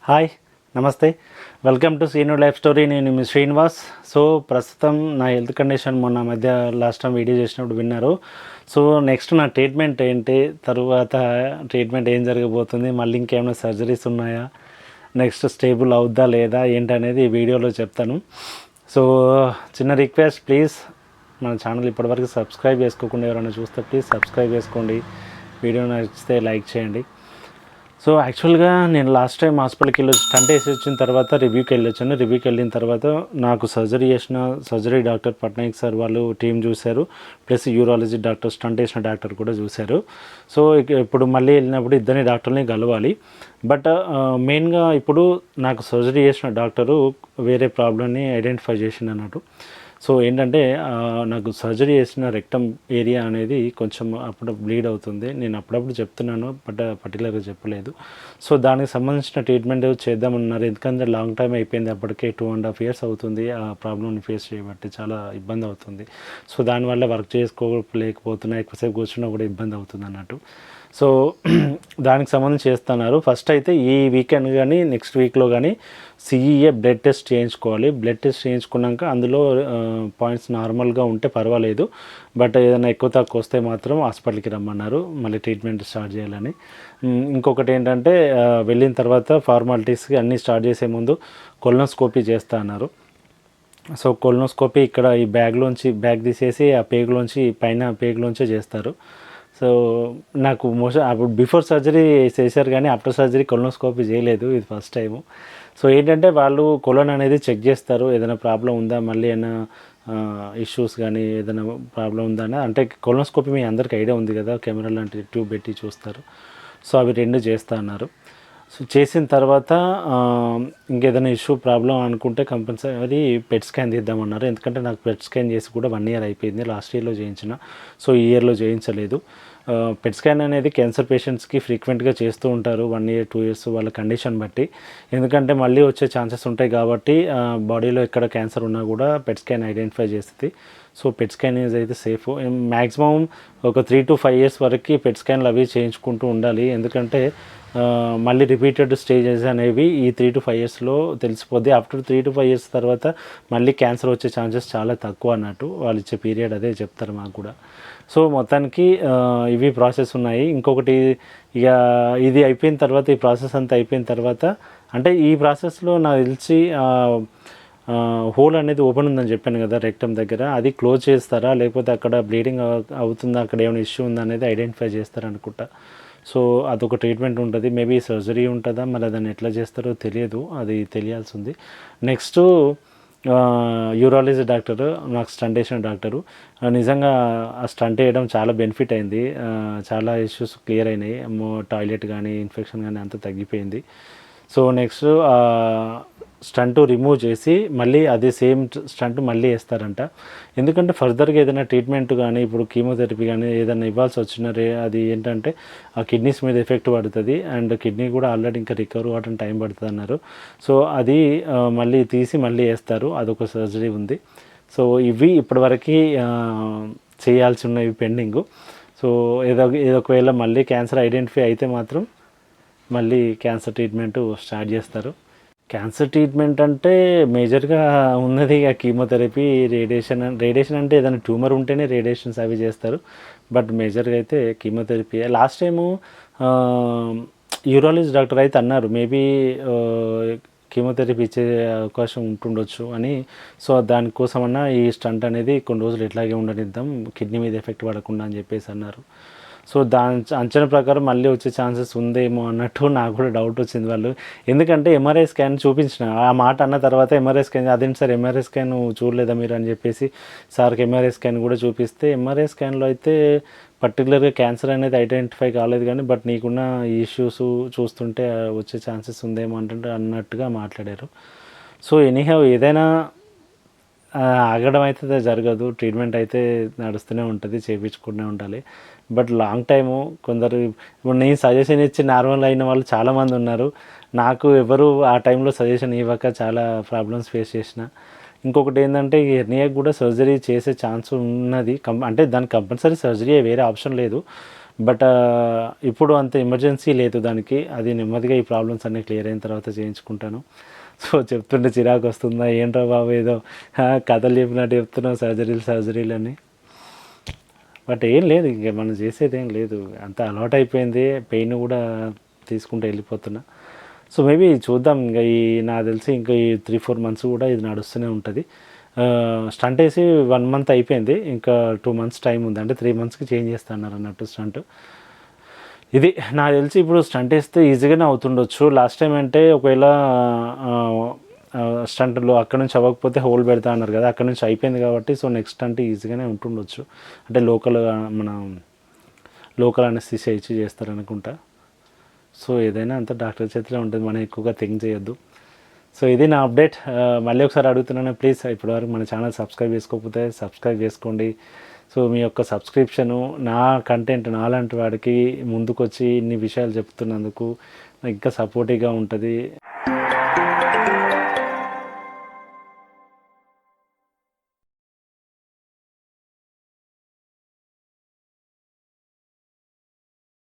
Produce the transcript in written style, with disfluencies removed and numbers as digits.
Hi నమస్తే, welcome to Seenu life story. నేను మీ శ్రీనివాస్. సో ప్రస్తుతం నా హెల్త్ కండిషన్ మొన్న మధ్య లాస్ట్ టైం వీడియో చేసినప్పుడు విన్నారు. సో నెక్స్ట్ నా ట్రీట్మెంట్ ఏంటి, తరువాత ట్రీట్మెంట్ ఏం జరగబోతుంది, మళ్ళీ ఇంకేమైనా సర్జరీస్ ఉన్నాయా, నెక్స్ట్ స్టేబుల్ అవుద్దా లేదా ఏంటనేది ఈ వీడియోలో చెప్తాను. సో చిన్న రిక్వెస్ట్, ప్లీజ్ మన ఛానల్ ఇప్పటివరకు సబ్స్క్రైబ్ చేసుకోకుండా ఎవరైనా చూస్తే ప్లీజ్ సబ్స్క్రైబ్ చేసుకోండి. వీడియో నచ్చితే లైక్ చేయండి. సో యాక్చువల్గా నేను లాస్ట్ టైం హాస్పిటల్కి వెళ్ళి స్టంట్ వేసి వచ్చిన తర్వాత రివ్యూకి వెళ్ళొచ్చాను. రివ్యూకి వెళ్ళిన తర్వాత నాకు సర్జరీ చేసిన సర్జరీ డాక్టర్ పట్నాయక్ సార్ వాళ్ళు టీం చూశారు, ప్లస్ యూరాలజీ డాక్టర్, స్టంట్ వేసిన డాక్టర్ కూడా చూశారు. సో ఇప్పుడు మళ్ళీ వెళ్ళినప్పుడు ఇద్దరిని డాక్టర్ని కలవాలి. బట్ మెయిన్గా ఇప్పుడు నాకు సర్జరీ చేసిన డాక్టరు వేరే ప్రాబ్లమ్ని ఐడెంటిఫై చేసింది అన్నట్టు. సో ఏంటంటే నాకు సర్జరీ చేసిన రెక్టమ్ ఏరియా అనేది కొంచెం అప్పుడు బ్లీడ్ అవుతుంది. నేను అప్పుడప్పుడు చెప్తున్నాను, బట్ పర్టికులర్గా చెప్పలేదు. సో దానికి సంబంధించిన ట్రీట్మెంట్ చేద్దామన్నారు. ఎందుకంటే లాంగ్ టైం అయిపోయింది, అప్పటికే 2.5 years అవుతుంది ఆ ప్రాబ్లమ్ని ఫేస్ చేయబట్టి. చాలా ఇబ్బంది అవుతుంది. సో దానివల్ల వర్క్ చేసుకోలేకపోతున్నా, ఎక్కువసేపు కూర్చున్నా కూడా ఇబ్బంది అవుతుంది అన్నట్టు. సో దానికి సంబంధించి చేస్తున్నారు. ఫస్ట్ అయితే ఈ వీకెండ్ కానీ నెక్స్ట్ వీక్లో కానీ సిఈఏ బ్లడ్ టెస్ట్ చేయించుకోవాలి. బ్లడ్ టెస్ట్ చేయించుకున్నాక అందులో పాయింట్స్ నార్మల్గా ఉంటే పర్వాలేదు, బట్ ఏదైనా ఎక్కువ తక్కువ వస్తే మాత్రం హాస్పిటల్కి రమ్మన్నారు, మళ్ళీ ట్రీట్మెంట్ స్టార్ట్ చేయాలని. ఇంకొకటి ఏంటంటే వెళ్ళిన తర్వాత ఫార్మాలిటీస్కి అన్నీ స్టార్ట్ చేసే ముందు కొలనోస్కోపీ చేస్తా అన్నారు. సో కొలనోస్కోపీ ఇక్కడ ఈ బ్యాగ్ తీసేసి ఆ పేగులోంచి పైన పేగులోంచే చేస్తారు. సో నాకు అప్పుడు బిఫోర్ సర్జరీ చేశారు కానీ ఆఫ్టర్ సర్జరీ కొలనోస్కోపీ చేయలేదు, ఇది ఫస్ట్ టైము. సో ఏంటంటే వాళ్ళు కొలన్ అనేది చెక్ చేస్తారు, ఏదైనా ప్రాబ్లం ఉందా, మళ్ళీ ఏమైనా ఇష్యూస్ కానీ ఏదైనా ప్రాబ్లం ఉందా అని. అంటే కొలనోస్కోపీ మీ అందరికీ ఐడియా ఉంది కదా, కెమెరా లాంటి ట్యూబ్ పెట్టి చూస్తారు. సో అవి రెండు చేస్తా అన్నారు. సో చేసిన తర్వాత ఇంకేదైనా ఇష్యూ ప్రాబ్లం అనుకుంటే కంపల్సరీ పెట్ స్కాన్ తీద్దామన్నారు. ఎందుకంటే నాకు పెట్ స్కాన్ చేసి కూడా 1 year అయిపోయింది. లాస్ట్ ఇయర్లో చేయించిన, సో ఈ ఇయర్లో చేయించలేదు. పెట్ స్కాన్ అనేది క్యాన్సర్ పేషెంట్స్కి ఫ్రీక్వెంట్గా చేస్తూ ఉంటారు, 1 year 2 years వాళ్ళ కండిషన్ బట్టి. ఎందుకంటే మళ్ళీ వచ్చే ఛాన్సెస్ ఉంటాయి కాబట్టి బాడీలో ఎక్కడ క్యాన్సర్ ఉన్నా కూడా పెట్ స్కాన్ ఐడెంటిఫై చేస్తుంది. సో పెట్ స్కాన్ అయితే సేఫ్. మ్యాక్సిమం ఒక 3 to 5 years వరకు పెట్ స్కాన్లు అవి చేయించుకుంటూ ఉండాలి. ఎందుకంటే మళ్ళీ రిపీటెడ్ స్టేజెస్ అనేవి ఈ 3 to 5 yearsలో తెలిసిపోద్ది. ఆఫ్టర్ 3 to 5 years తర్వాత మళ్ళీ క్యాన్సర్ వచ్చే ఛాన్సెస్ చాలా తక్కువ అన్నట్టు వాళ్ళు ఇచ్చే పీరియడ్ అదే చెప్తారు మాకు కూడా. సో మొత్తానికి ఇవి ప్రాసెస్ ఉన్నాయి. ఇంకొకటి ఇక ఇది అయిపోయిన తర్వాత, ఈ ప్రాసెస్ అంతా అయిపోయిన తర్వాత, అంటే ఈ ప్రాసెస్లో నాకు తెలిసి హోల్ అనేది ఓపెన్ ఉందని చెప్పాను కదా రెక్టమ్ దగ్గర, అది క్లోజ్ చేస్తారా లేకపోతే అక్కడ బ్లీడింగ్ అవుతుందా, అక్కడ ఏమైనా ఇష్యూ ఉందా అనేది ఐడెంటిఫై చేస్తారనుకుంటా. సో అదొక ట్రీట్మెంట్ ఉంటుంది. మేబీ సర్జరీ ఉంటుందా, మరి దాన్ని ఎట్లా చేస్తారో తెలియదు, అది తెలియాల్సి ఉంది. నెక్స్ట్ యూరాలజీ డాక్టరు, నాకు స్టంట్ వేసిన డాక్టరు, నిజంగా ఆ స్టంట్ వేయడం చాలా బెనిఫిట్ అయింది. చాలా ఇష్యూస్ క్లియర్ అయినాయి. టాయిలెట్ కానీ ఇన్ఫెక్షన్ కానీ అంతా తగ్గిపోయింది. సో నెక్స్ట్ స్టంట్ రిమూవ్ చేసి మళ్ళీ అదే సేమ్ స్టంట్ మళ్ళీ వేస్తారంట. ఎందుకంటే ఫర్దర్గా ఏదైనా ట్రీట్మెంట్ కానీ ఇప్పుడు కీమోథెరపీ కానీ ఏదైనా ఇవ్వాల్సి వచ్చిన అది ఏంటంటే ఆ కిడ్నీస్ మీద ఎఫెక్ట్ పడుతుంది, అండ్ కిడ్నీ కూడా ఆల్రెడీ ఇంకా రికవర్ అవ్వడం టైం పడుతుంది అన్నారు. సో అది మళ్ళీ తీసి మళ్ళీ వేస్తారు, అదొక సర్జరీ ఉంది. సో ఇవి ఇప్పటివరకు చేయాల్సి ఉన్నవి పెండింగు. సో ఒకవేళ మళ్ళీ క్యాన్సర్ ఐడెంటిఫై అయితే మాత్రం మళ్ళీ క్యాన్సర్ ట్రీట్మెంట్ స్టార్ట్ చేస్తారు. క్యాన్సర్ ట్రీట్మెంట్ అంటే మేజర్గా ఉన్నది ఇక కీమోథెరపీ, రేడియేషన్ అంటే ఏదైనా ట్యూమర్ ఉంటేనే రేడియేషన్స్ అవి చేస్తారు, బట్ మేజర్గా అయితే chemotherapy. Last time urology doctor అయితే అన్నారు మేబీ కీమోథెరపీ ఇచ్చే అవకాశం ఉంటుండొచ్చు అని. సో దానికోసమన్నా ఈ స్టంట్ అనేది కొన్ని రోజులు ఇట్లాగే ఉండనిద్దాం, కిడ్నీ మీద ఎఫెక్ట్ పడకుండా అని చెప్పేసి అన్నారు. సో దాని అంచనా ప్రకారం మళ్ళీ వచ్చే ఛాన్సెస్ ఉందేమో అన్నట్టు నాకు కూడా డౌట్ వచ్చింది. వాళ్ళు ఎందుకంటే ఎంఆర్ఐ స్కాన్ చూపించిన ఆ మాట అన్న తర్వాత ఎంఆర్ఐ స్కాన్, అదేంటి సార్ ఎంఆర్ఐ స్కాన్ చూడలేదా మీరు అని చెప్పేసి సార్కి ఎంఆర్ఐ స్కాన్ కూడా చూపిస్తే, ఎంఆర్ఐ స్కాన్లో అయితే పర్టికులర్గా క్యాన్సర్ అనేది ఐడెంటిఫై కాలేదు కానీ బట్ నీకున్న ఇష్యూస్ చూస్తుంటే వచ్చే ఛాన్సెస్ ఉందేమో అన్నట్టుగా మాట్లాడారు. సో ఎనీహౌ ఏదైనా ఆగడం అయితే జరగదు, ట్రీట్మెంట్ అయితే నడుస్తూనే ఉంటుంది, చేయించుకుంటూనే ఉండాలి. బట్ లాంగ్ టైము కొందరు ఇప్పుడు నేను సజెషన్ ఇచ్చి నార్మల్ అయిన వాళ్ళు చాలామంది ఉన్నారు. నాకు ఎవరు ఆ టైంలో సజెషన్ ఇవ్వక చాలా ప్రాబ్లమ్స్ ఫేస్ చేసిన. ఇంకొకటి ఏంటంటే ఈ హెర్నియాకి కూడా సర్జరీ చేసే ఛాన్స్ ఉన్నది. అంటే దానికి కంపల్సరీ సర్జరీ, వేరే ఆప్షన్ లేదు. బట్ ఇప్పుడు అంత ఎమర్జెన్సీ లేదు దానికి. అది నెమ్మదిగా ఈ ప్రాబ్లమ్స్ అన్నీ క్లియర్ అయిన తర్వాత చేయించుకుంటాను. సో చెప్తుంటే చిరాకు వస్తుందా ఏంట్రా బాబు ఏదో కథలు చెప్పినట్టు చెప్తున్నావు సర్జరీలు అని. బట్ ఏం లేదు, ఇంక మనం చేసేది ఏం లేదు, అంత అలవాటు అయిపోయింది. పెయిన్ కూడా తీసుకుంటూ వెళ్ళిపోతున్నా. సో మేబీ చూద్దాం, ఇంకా నాకు తెలిసి ఇంకా ఈ 3-4 months కూడా ఇది నడుస్తూనే ఉంటుంది. స్టంట్ వేసి 1 month అయిపోయింది, ఇంకా 2 months టైం ఉంది. అంటే 3 monthsకి చేంజ్ చేస్తున్నారు అన్నట్టు స్టంట్. ఇది నాకు తెలిసి ఇప్పుడు స్టంట్ వేస్తే ఈజీగానే అవుతుండొచ్చు. లాస్ట్ టైం అంటే ఒకవేళ స్టంట్లో అక్కడ నుంచి అవ్వకపోతే హోల్ పెడతా అన్నారు కదా, అక్కడ నుంచి అయిపోయింది కాబట్టి సో నెక్స్ట్ అంటే ఈజీగానే ఉంటుండొచ్చు. అంటే లోకల్ అనస్థీసియా ఇచ్చి చేస్తారనుకుంటా. సో ఏదైనా అంత డాక్టర్ చేతిలో ఉంటుంది, మనం ఎక్కువగా థింక్ చేయొద్దు. సో ఇది నా అప్డేట్. మళ్ళీ ఒకసారి అడుగుతున్నాను, ప్లీజ్ ఇప్పటివరకు మన ఛానల్ సబ్స్క్రైబ్ చేసుకోకపోతే సబ్స్క్రైబ్ చేసుకోండి. సో మీ యొక్క సబ్స్క్రిప్షను నా కంటెంట్ నాలాంటి వాడికి ముందుకొచ్చి ఇన్ని విషయాలు చెప్తున్నందుకు ఇంకా సపోర్టివ్గా ఉంటుంది.